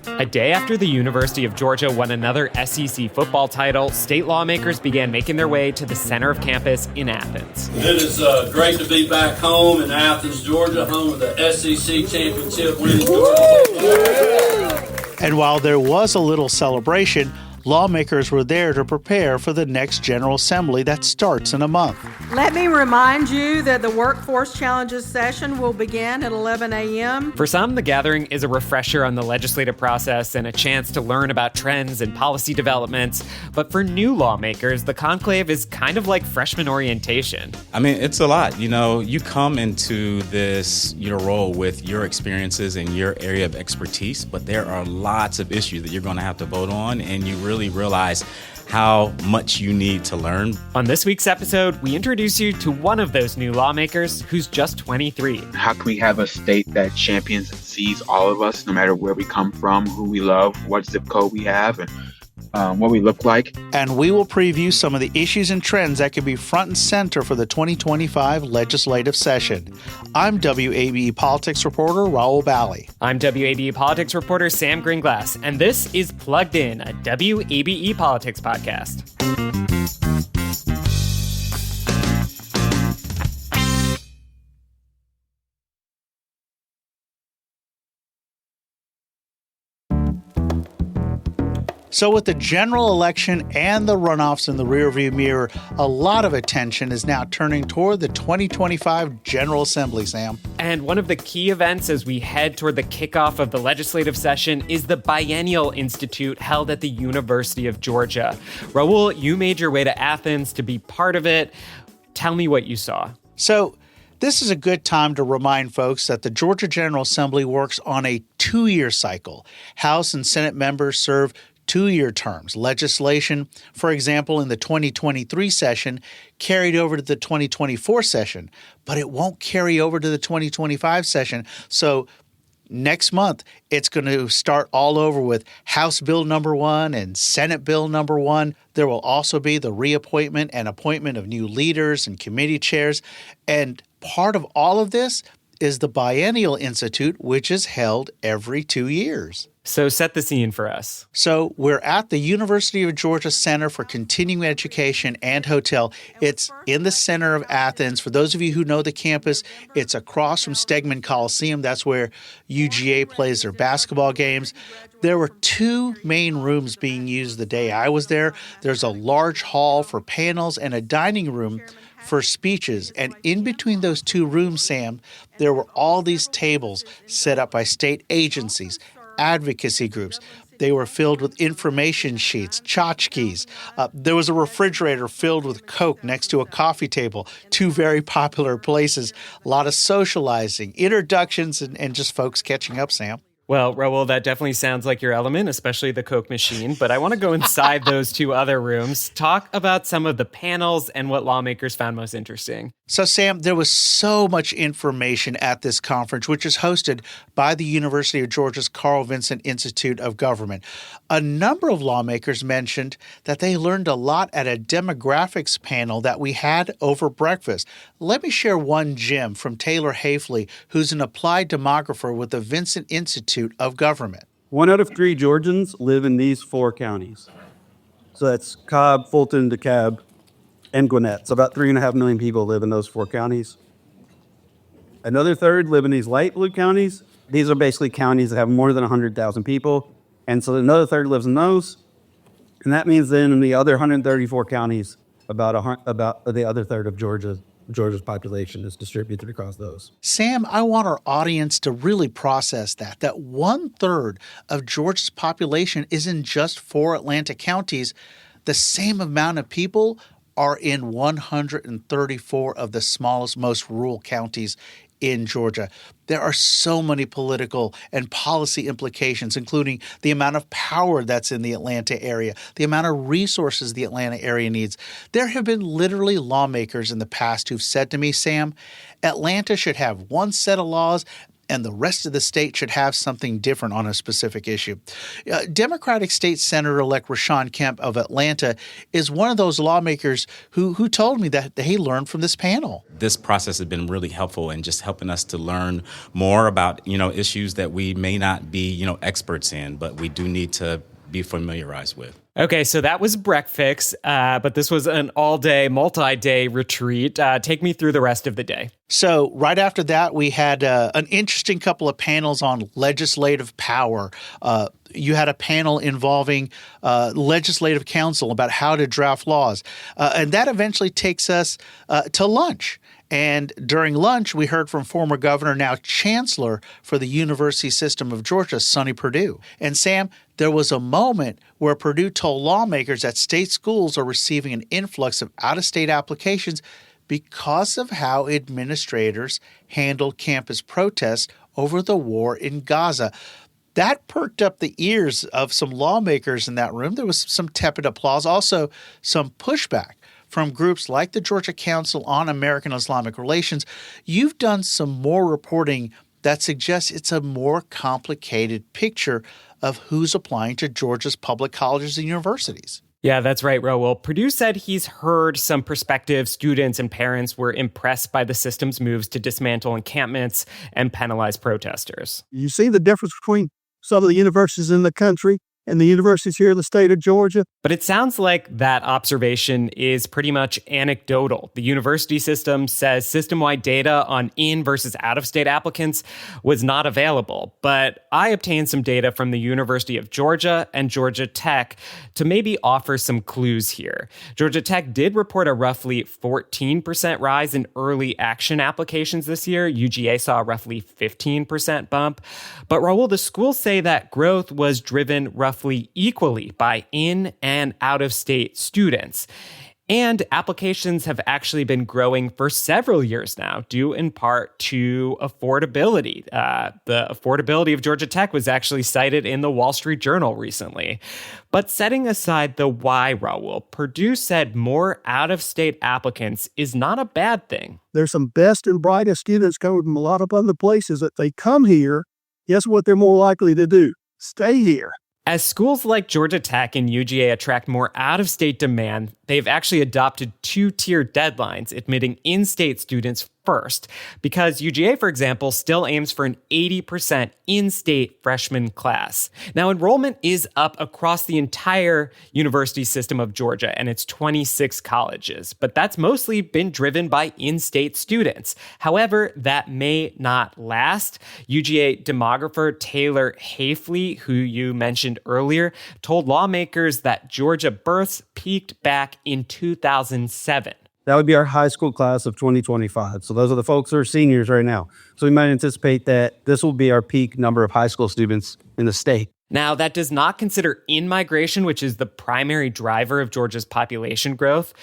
A day after the University of Georgia won another SEC football title, state lawmakers began making their way to the center of campus in Athens. It is great to be back home in Athens, Georgia, home of the SEC championship winning Georgia. And while there was a little celebration, lawmakers were there to prepare for the next General Assembly that starts in a month. Let me remind you that the Workforce Challenges session will begin at 11 a.m. For some, the gathering is a refresher on the legislative process and a chance to learn about trends and policy developments. But for new lawmakers, the conclave is kind of like freshman orientation. I mean, it's a lot. You know, you come into your role with your experiences and your area of expertise, but there are lots of issues that you're going to have to vote on, and you really realize how much you need to learn. On this week's episode, we introduce you to one of those new lawmakers who's just 23. How can we have a state that champions and sees all of us, no matter where we come from, who we love, what zip code we have, and what we look like? And we will preview some of the issues and trends that could be front and center for the 2025 legislative session. I'm WABE Politics reporter Raul Bally. I'm WABE Politics reporter Sam Greenglass, and this is Plugged In, a WABE Politics podcast. So with the general election and the runoffs in the rearview mirror, a lot of attention is now turning toward the 2025 General Assembly, Sam. And one of the key events as we head toward the kickoff of the legislative session is the Biennial Institute held at the University of Georgia. Raul, you made your way to Athens to be part of it. Tell me what you saw. So this is a good time to remind folks that the Georgia General Assembly works on a 2-year cycle. House and Senate members serve 2-year terms. Legislation, for example, in the 2023 session, carried over to the 2024 session, but it won't carry over to the 2025 session. So next month, it's going to start all over with House Bill number 1 and Senate Bill number 1. There will also be the reappointment and appointment of new leaders and committee chairs. And part of all of this is the Biennial Institute, which is held every 2 years. So set the scene for us. So we're at the University of Georgia Center for Continuing Education and Hotel. It's in the center of Athens. For those of you who know the campus, it's across from Stegman Coliseum. That's where UGA plays their basketball games. There were 2 main rooms being used the day I was there. There's a large hall for panels and a dining room for speeches. And in between those 2 rooms, Sam, there were all these tables set up by state agencies, advocacy groups. They were filled with information sheets, tchotchkes. There was a refrigerator filled with Coke next to a coffee table, 2 very popular places. A lot of socializing, introductions, and just folks catching up, Sam. Well, Raul, that definitely sounds like your element, especially the Coke machine. But I want to go inside those 2 other rooms, talk about some of the panels and what lawmakers found most interesting. So, Sam, there was so much information at this conference, which is hosted by the University of Georgia's Carl Vinson Institute of Government. A number of lawmakers mentioned that they learned a lot at a demographics panel that we had over breakfast. Let me share one gem from Taylor Hafley, who's an applied demographer with the Vinson Institute of Government. 1 out of 3 Georgians live in these 4 counties. So that's Cobb, Fulton, DeKalb, and Gwinnett. So about 3.5 million people live in those 4 counties. Another third live in these light blue counties. These are basically counties that have more than 100,000 people. And so another third lives in those. And that means then in the other 134 counties, about the other third of Georgia's population is distributed across those. Sam, I want our audience to really process that 1/3 of Georgia's population is in just 4 Atlanta counties. The same amount of people are in 134 of the smallest, most rural counties in Georgia. There are so many political and policy implications, including the amount of power that's in the Atlanta area, the amount of resources the Atlanta area needs. There have been literally lawmakers in the past who've said to me, Sam, Atlanta should have one set of laws and the rest of the state should have something different on a specific issue. Democratic State Senator-elect Rashawn Kemp of Atlanta is one of those lawmakers who told me that he learned from this panel. This process has been really helpful in just helping us to learn more about, issues that we may not be, experts in, but we do need to be familiarized with. Okay, so that was breakfast, but this was an all-day, multi-day retreat. Take me through the rest of the day. So right after that, we had an interesting couple of panels on legislative power. You had a panel involving legislative counsel about how to draft laws. And that eventually takes us to lunch. And during lunch, we heard from former governor, now chancellor for the University System of Georgia, Sonny Perdue. And Sam, there was a moment where Perdue told lawmakers that state schools are receiving an influx of out-of-state applications because of how administrators handled campus protests over the war in Gaza. That perked up the ears of some lawmakers in that room. There was some tepid applause, also some pushback from groups like the Georgia Council on American Islamic Relations. You've done some more reporting that suggests it's a more complicated picture of who's applying to Georgia's public colleges and universities. Yeah, that's right, Raul. Perdue said he's heard some prospective students and parents were impressed by the system's moves to dismantle encampments and penalize protesters. You see the difference between some of the universities in the country and the universities here in the state of Georgia? But it sounds like that observation is pretty much anecdotal. The university system says system-wide data on in versus out-of-state applicants was not available. But I obtained some data from the University of Georgia and Georgia Tech to maybe offer some clues here. Georgia Tech did report a roughly 14% rise in early action applications this year. UGA saw a roughly 15% bump. But Raul, the schools say that growth was driven roughly equally by in and out-of-state students. And applications have actually been growing for several years now, due in part to affordability. The affordability of Georgia Tech was actually cited in the Wall Street Journal recently. But setting aside the why, Raul, Perdue said more out-of-state applicants is not a bad thing. There's some best and brightest students coming from a lot of other places that they come here. Guess what they're more likely to do? Stay here. As schools like Georgia Tech and UGA attract more out-of-state demand, they've actually adopted two-tier deadlines, admitting in-state students first, because UGA, for example, still aims for an 80% in-state freshman class. Now, enrollment is up across the entire University System of Georgia and its 26 colleges, but that's mostly been driven by in-state students. However, that may not last. UGA demographer Taylor Hafley, who you mentioned earlier, told lawmakers that Georgia births peaked back in 2007. That would be our high school class of 2025. So those are the folks who are seniors right now. So we might anticipate that this will be our peak number of high school students in the state. Now, that does not consider in-migration, which is the primary driver of Georgia's population growth.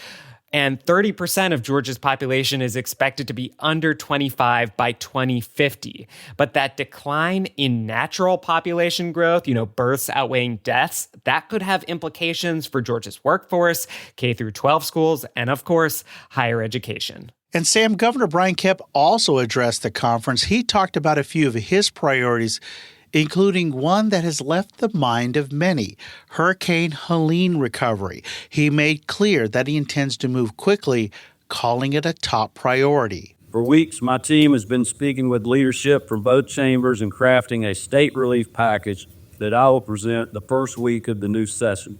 And 30% of Georgia's population is expected to be under 25 by 2050. But that decline in natural population growth, births outweighing deaths, that could have implications for Georgia's workforce, K through 12 schools, and of course, higher education. And Sam, Governor Brian Kemp also addressed the conference. He talked about a few of his priorities, including one that has left the mind of many, Hurricane Helene recovery. He made clear that he intends to move quickly, calling it a top priority. For weeks, my team has been speaking with leadership from both chambers and crafting a state relief package that I will present the first week of the new session.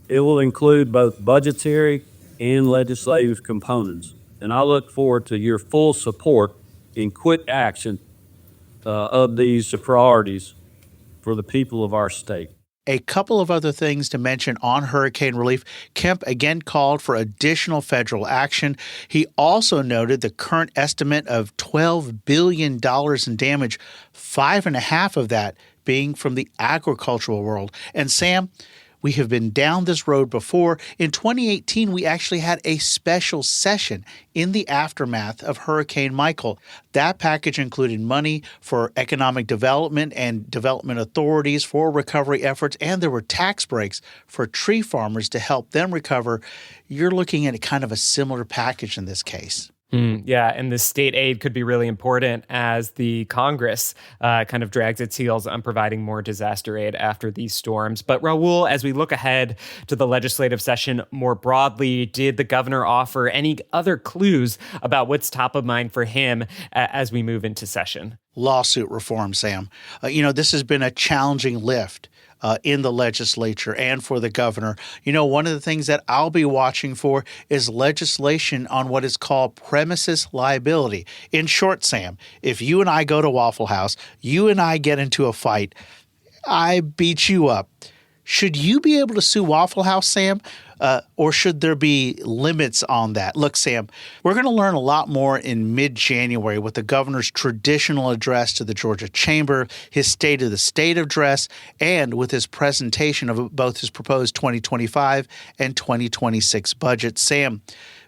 It will include both budgetary and legislative components, and I look forward to your full support in quick action of these priorities for the people of our state. A couple of other things to mention on hurricane relief. Kemp again called for additional federal action. He also noted the current estimate of $12 billion in damage, 5.5 of that being from the agricultural world. And Sam, we have been down this road before. In 2018, we actually had a special session in the aftermath of Hurricane Michael. That package included money for economic development and development authorities for recovery efforts, and there were tax breaks for tree farmers to help them recover. You're looking at kind of a similar package in this case. Yeah, and the state aid could be really important as the Congress kind of drags its heels on providing more disaster aid after these storms. But Raul, as we look ahead to the legislative session more broadly, did the governor offer any other clues about what's top of mind for him as we move into session? Lawsuit reform, Sam. This has been a challenging lift in the legislature and for the governor. One of the things that I'll be watching for is legislation on what is called premises liability. In short, Sam, if you and I go to Waffle House, you and I get into a fight, I beat you up. Should you be able to sue Waffle House, Sam? Or should there be limits on that? Look, Sam, we're going to learn a lot more in mid-January with the governor's traditional address to the Georgia Chamber, his State of the State address, and with his presentation of both his proposed 2025 and 2026 budget. Sam,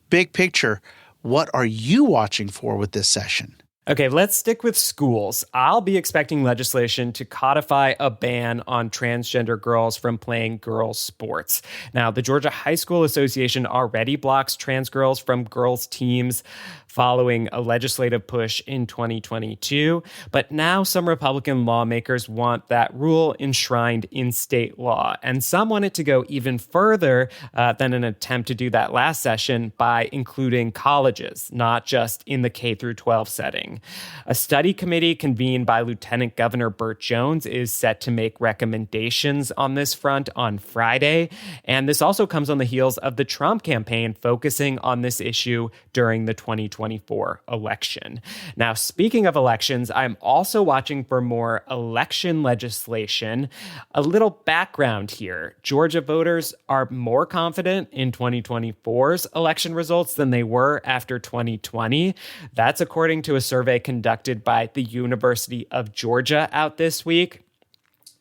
big picture, what are you watching for with this session? Okay, let's stick with schools. I'll be expecting legislation to codify a ban on transgender girls from playing girls' sports. Now, the Georgia High School Association already blocks trans girls from girls' teams following a legislative push in 2022. But now some Republican lawmakers want that rule enshrined in state law. And some want it to go even further than an attempt to do that last session by including colleges, not just in the K through 12 setting. A study committee convened by Lieutenant Governor Burt Jones is set to make recommendations on this front on Friday. And this also comes on the heels of the Trump campaign focusing on this issue during the 2024 election. Now, speaking of elections, I'm also watching for more election legislation. A little background here. Georgia voters are more confident in 2024's election results than they were after 2020. That's according to a survey conducted by the University of Georgia out this week.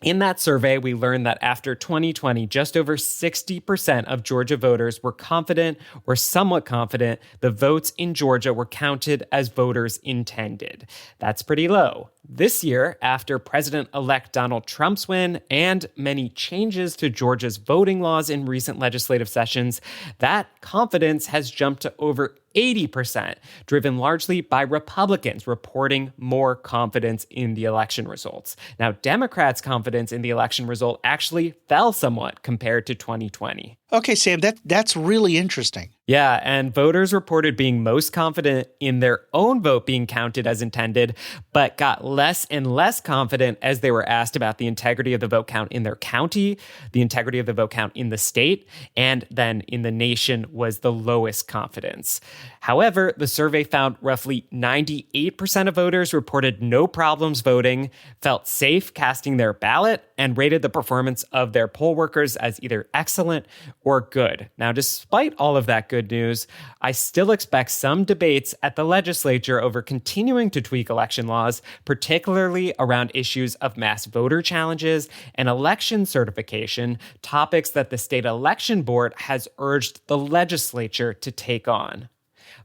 In that survey, we learned that after 2020, just over 60% of Georgia voters were confident or somewhat confident the votes in Georgia were counted as voters intended. That's pretty low. This year, after President-elect Donald Trump's win and many changes to Georgia's voting laws in recent legislative sessions, that confidence has jumped to over 80%, driven largely by Republicans reporting more confidence in the election results. Now, Democrats' confidence in the election result actually fell somewhat compared to 2020. Okay, Sam, that's really interesting. Yeah, and voters reported being most confident in their own vote being counted as intended, but got less and less confident as they were asked about the integrity of the vote count in their county, the integrity of the vote count in the state, and then in the nation was the lowest confidence. However, the survey found roughly 98% of voters reported no problems voting, felt safe casting their ballot, and rated the performance of their poll workers as either excellent or good. Now, despite all of that good news, I still expect some debates at the legislature over continuing to tweak election laws, particularly around issues of mass voter challenges and election certification, topics that the state election board has urged the legislature to take on.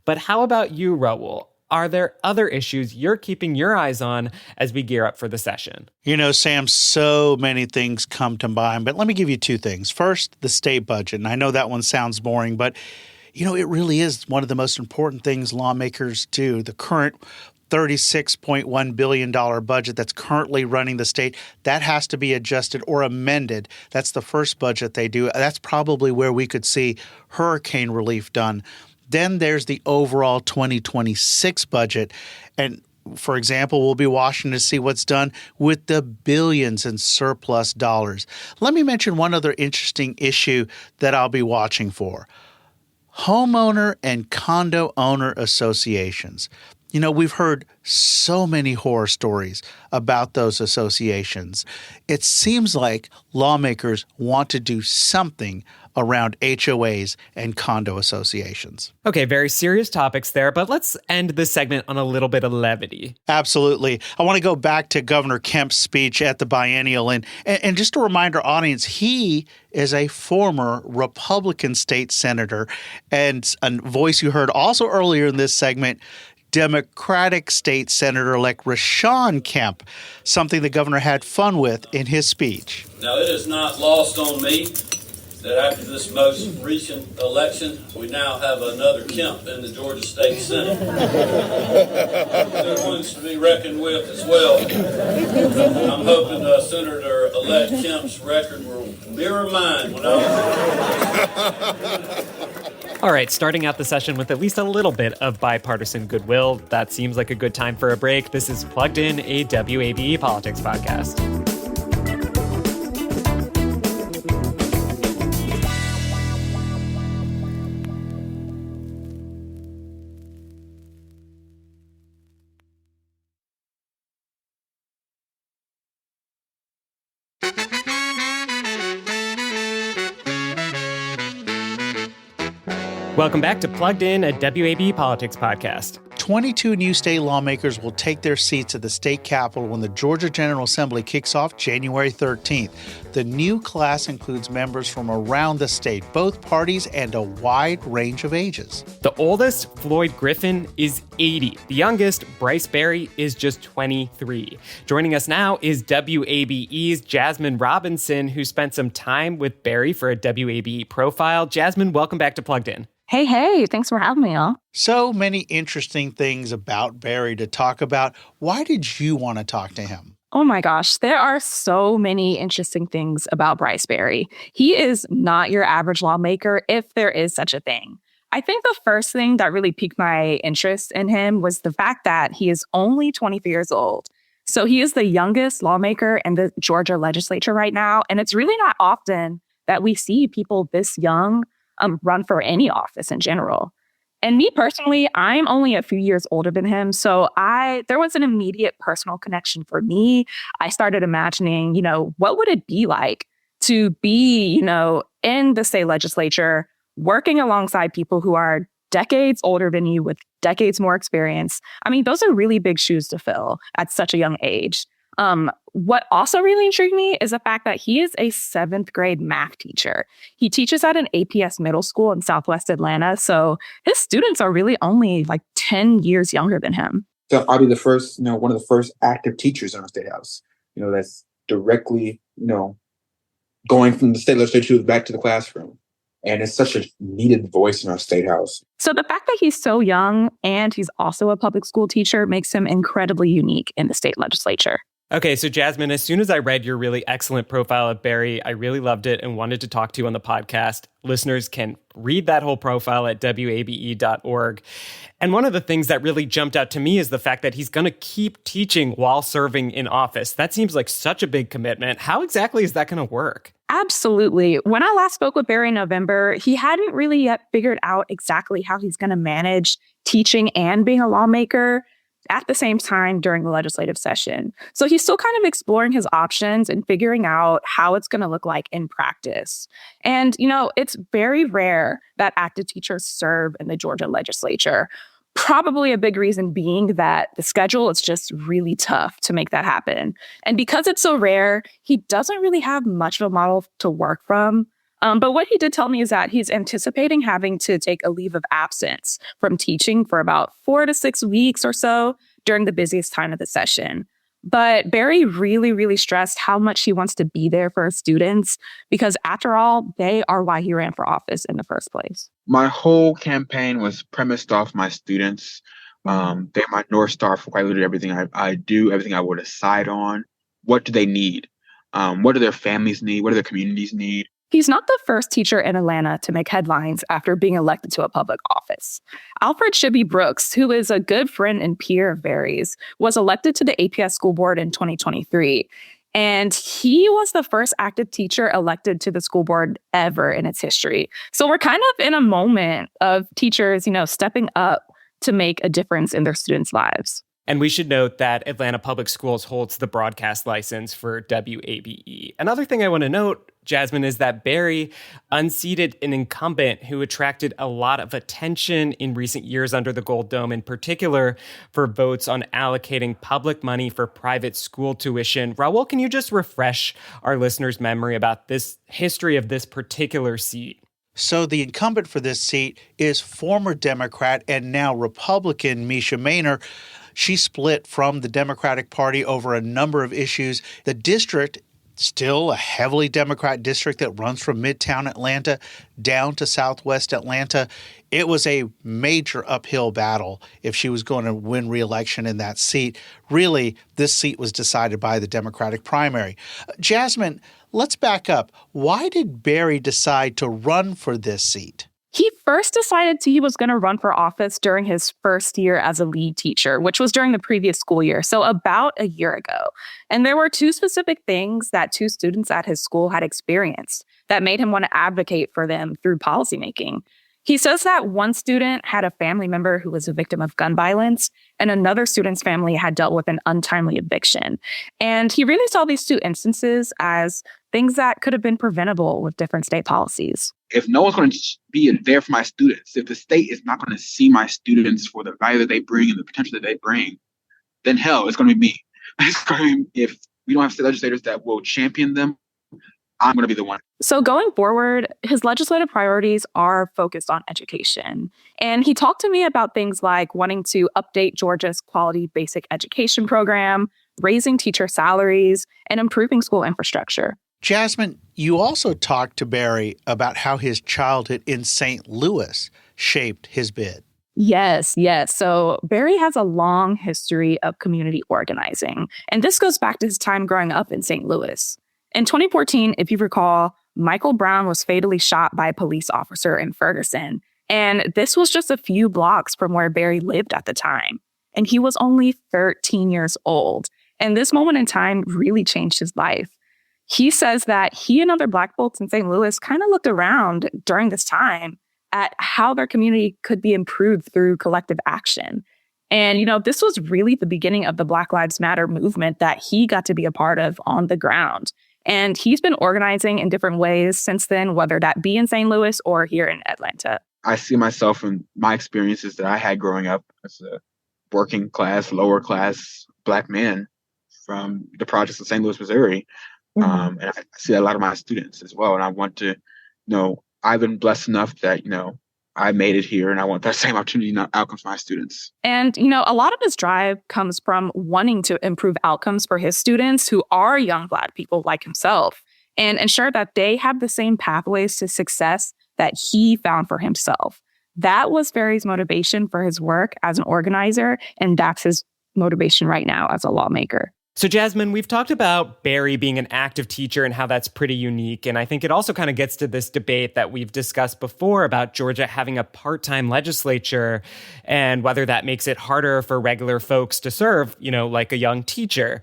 But how about you, Raul? Are there other issues you're keeping your eyes on as we gear up for the session? Sam, so many things come to mind, but let me give you two things. First, the state budget. And I know that one sounds boring, but, it really is one of the most important things lawmakers do. The current $36.1 billion budget that's currently running the state, that has to be adjusted or amended. That's the first budget they do. That's probably where we could see hurricane relief done. Then there's the overall 2026 budget. And for example, we'll be watching to see what's done with the billions in surplus dollars. Let me mention one other interesting issue that I'll be watching for. Homeowner and condo owner associations. We've heard so many horror stories about those associations. It seems like lawmakers want to do something around HOAs and condo associations. Okay, very serious topics there, but let's end this segment on a little bit of levity. Absolutely. I want to go back to Governor Kemp's speech at the biennial. And just to remind our audience, he is a former Republican state senator and a voice you heard also earlier in this segment, Democratic State Senator-elect Rashawn Kemp, something the governor had fun with in his speech. Now, it is not lost on me that after this most recent election, we now have another Kemp in the Georgia State Senate. Good ones to be reckoned with as well. I'm hoping Senator-elect Kemp's record will mirror mine when I All right, starting out the session with at least a little bit of bipartisan goodwill. That seems like a good time for a break. This is Plugged In, a WABE politics podcast. Welcome back to Plugged In, a WABE politics podcast. 22 new state lawmakers will take their seats at the state capitol when the Georgia General Assembly kicks off January 13th. The new class includes members from around the state, both parties, and a wide range of ages. The oldest, Floyd Griffin, is 80. The youngest, Bryce Berry, is just 23. Joining us now is WABE's Jasmine Robinson, who spent some time with Berry for a WABE profile. Jasmine, welcome back to Plugged In. Hey, thanks for having me, y'all. So many interesting things about Berry to talk about. Why did you want to talk to him? Oh my gosh, there are so many interesting things about Bryce Berry. He is not your average lawmaker, if there is such a thing. I think the first thing that really piqued my interest in him was the fact that he is only 23 years old. So he is the youngest lawmaker in the Georgia legislature right now, and it's really not often that we see people this young run for any office in general. And me personally, I'm only a few years older than him. So there was an immediate personal connection for me. I started imagining, what would it be like to be, in the state legislature, working alongside people who are decades older than you with decades more experience. I mean, those are really big shoes to fill at such a young age. What also really intrigued me is the fact that he is a 7th grade math teacher. He teaches at an APS middle school in Southwest Atlanta. So his students are really only like 10 years younger than him. So I'll be the first, one of the first active teachers in our state house, that's directly, going from the state legislature back to the classroom. And it's such a needed voice in our state house. So the fact that he's so young and he's also a public school teacher makes him incredibly unique in the state legislature. Okay, so Jasmine, as soon as I read your really excellent profile of Berry, I really loved it and wanted to talk to you on the podcast. Listeners can read that whole profile at wabe.org. And one of the things that really jumped out to me is the fact that he's going to keep teaching while serving in office. That seems like such a big commitment. How exactly is that going to work? Absolutely. When I last spoke with Berry in November, he hadn't really yet figured out exactly how he's going to manage teaching and being a lawmaker at the same time during the legislative session. So he's still kind of exploring his options and figuring out how it's going to look like in practice. And, it's very rare that active teachers serve in the Georgia legislature. Probably a big reason being that the schedule is just really tough to make that happen. And because it's so rare, he doesn't really have much of a model to work from. But what he did tell me is that he's anticipating having to take a leave of absence from teaching for about 4 to 6 weeks or so during the busiest time of the session. But Berry really, really stressed how much he wants to be there for his students, because after all, they are why he ran for office in the first place. My whole campaign was premised off my students. They're my North Star for quite literally everything I do, everything I would decide on. What do they need? What do their families need? What do their communities need? He's not the first teacher in Atlanta to make headlines after being elected to a public office. Alfred Shibby Brooks, who is a good friend and peer of Berry's, was elected to the APS school board in 2023. And he was the first active teacher elected to the school board ever in its history. So we're kind of in a moment of teachers, stepping up to make a difference in their students' lives. And we should note that Atlanta Public Schools holds the broadcast license for WABE. Another thing I want to note, Jasmine, is that Berry unseated an incumbent who attracted a lot of attention in recent years under the Gold Dome, in particular for votes on allocating public money for private school tuition. Raul, can you just refresh our listeners' memory about this history of this particular seat? So the incumbent for this seat is former Democrat and now Republican Misha Maynor. She split from the Democratic Party over a number of issues. The district still a heavily Democrat district that runs from Midtown Atlanta down to Southwest Atlanta. It was a major uphill battle if she was going to win re-election in that seat. Really, this seat was decided by the Democratic primary. Jasmine, let's back up. Why did Berry decide to run for this seat? He first decided he was going to run for office during his first year as a lead teacher, which was during the previous school year, so about a year ago. And there were two specific things that two students at his school had experienced that made him want to advocate for them through policymaking. He says that one student had a family member who was a victim of gun violence, and another student's family had dealt with an untimely eviction. And he really saw these two instances as things that could have been preventable with different state policies. If no one's going to be there for my students, if the state is not going to see my students for the value that they bring and the potential that they bring, then hell, it's going to be me. It's going to be, if we don't have state legislators that will champion them, I'm going to be the one. So going forward, his legislative priorities are focused on education. And he talked to me about things like wanting to update Georgia's quality basic education program, raising teacher salaries, and improving school infrastructure. Jasmine, you also talked to Berry about how his childhood in St. Louis shaped his bid. Yes. So Berry has a long history of community organizing, and this goes back to his time growing up in St. Louis. In 2014, if you recall, Michael Brown was fatally shot by a police officer in Ferguson, and this was just a few blocks from where Berry lived at the time. And he was only 13 years old, and this moment in time really changed his life. He says that he and other Black folks in St. Louis kind of looked around during this time at how their community could be improved through collective action. And, this was really the beginning of the Black Lives Matter movement that he got to be a part of on the ground. And he's been organizing in different ways since then, whether that be in St. Louis or here in Atlanta. I see myself in my experiences that I had growing up as a working class, lower class Black man from the projects of St. Louis, Missouri. And I see a lot of my students as well. And I want to, I've been blessed enough that, I made it here, and I want that same opportunity and outcomes for my students. And, a lot of his drive comes from wanting to improve outcomes for his students who are young Black people like himself and ensure that they have the same pathways to success that he found for himself. That was Berry's motivation for his work as an organizer, and that's his motivation right now as a lawmaker. So, Jasmine, we've talked about Berry being an active teacher and how that's pretty unique. And I think it also kind of gets to this debate that we've discussed before about Georgia having a part-time legislature and whether that makes it harder for regular folks to serve, like a young teacher.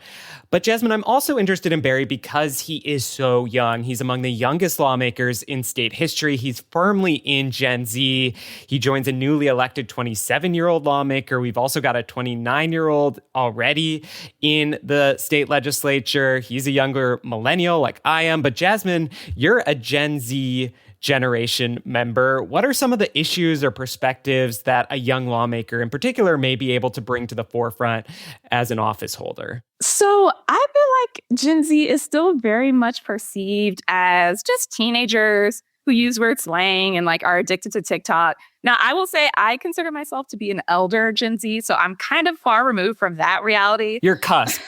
But Jasmine, I'm also interested in Berry because he is so young. He's among the youngest lawmakers in state history. He's firmly in Gen Z. He joins a newly elected 27-year-old lawmaker. We've also got a 29-year-old already in the state legislature. He's a younger millennial like I am. But Jasmine, you're a Gen Z generation member. What are some of the issues or perspectives that a young lawmaker in particular may be able to bring to the forefront as an office holder? So I feel like Gen Z is still very much perceived as just teenagers who use weird slang and are addicted to TikTok. Now, I will say I consider myself to be an elder Gen Z, so I'm kind of far removed from that reality. You're cusp.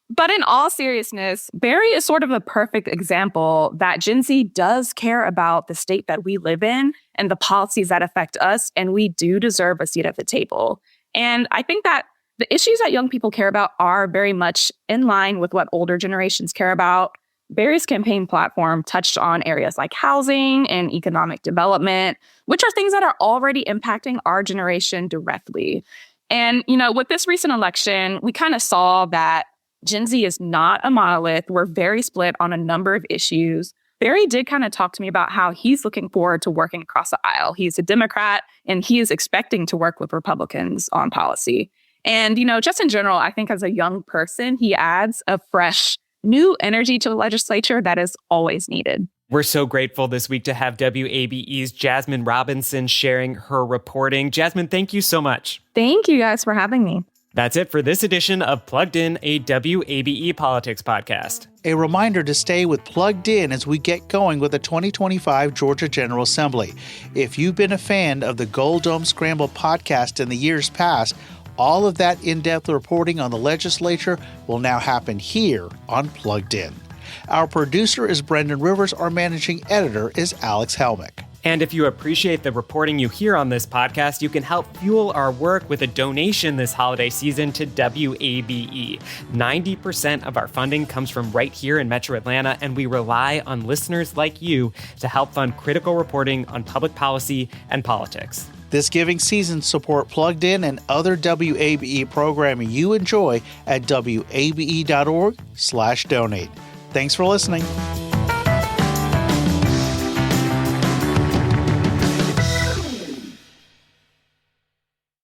But in all seriousness, Berry is sort of a perfect example that Gen Z does care about the state that we live in and the policies that affect us, and we do deserve a seat at the table. And I think that the issues that young people care about are very much in line with what older generations care about. Berry's campaign platform touched on areas like housing and economic development, which are things that are already impacting our generation directly. And, with this recent election, we kind of saw that Gen Z is not a monolith. We're very split on a number of issues. Berry did kind of talk to me about how he's looking forward to working across the aisle. He's a Democrat, and he is expecting to work with Republicans on policy. And, just in general, I think as a young person, he adds a fresh, new energy to the legislature that is always needed. We're so grateful this week to have WABE's Jasmine Robinson sharing her reporting. Jasmine, thank you so much. Thank you guys for having me. That's it for this edition of Plugged In, a WABE Politics podcast. A reminder to stay with Plugged In as we get going with the 2025 Georgia General Assembly. If you've been a fan of the Gold Dome Scramble podcast in the years past, All of that in-depth reporting on the legislature will now happen here on Plugged In. Our producer is Brendan Rivers. Our managing editor is Alex Helmick. And if you appreciate the reporting you hear on this podcast, you can help fuel our work with a donation this holiday season to WABE. 90% of our funding comes from right here in Metro Atlanta, and we rely on listeners like you to help fund critical reporting on public policy and politics. This giving season, support Plugged In and other WABE programming you enjoy at wabe.org/donate. Thanks for listening.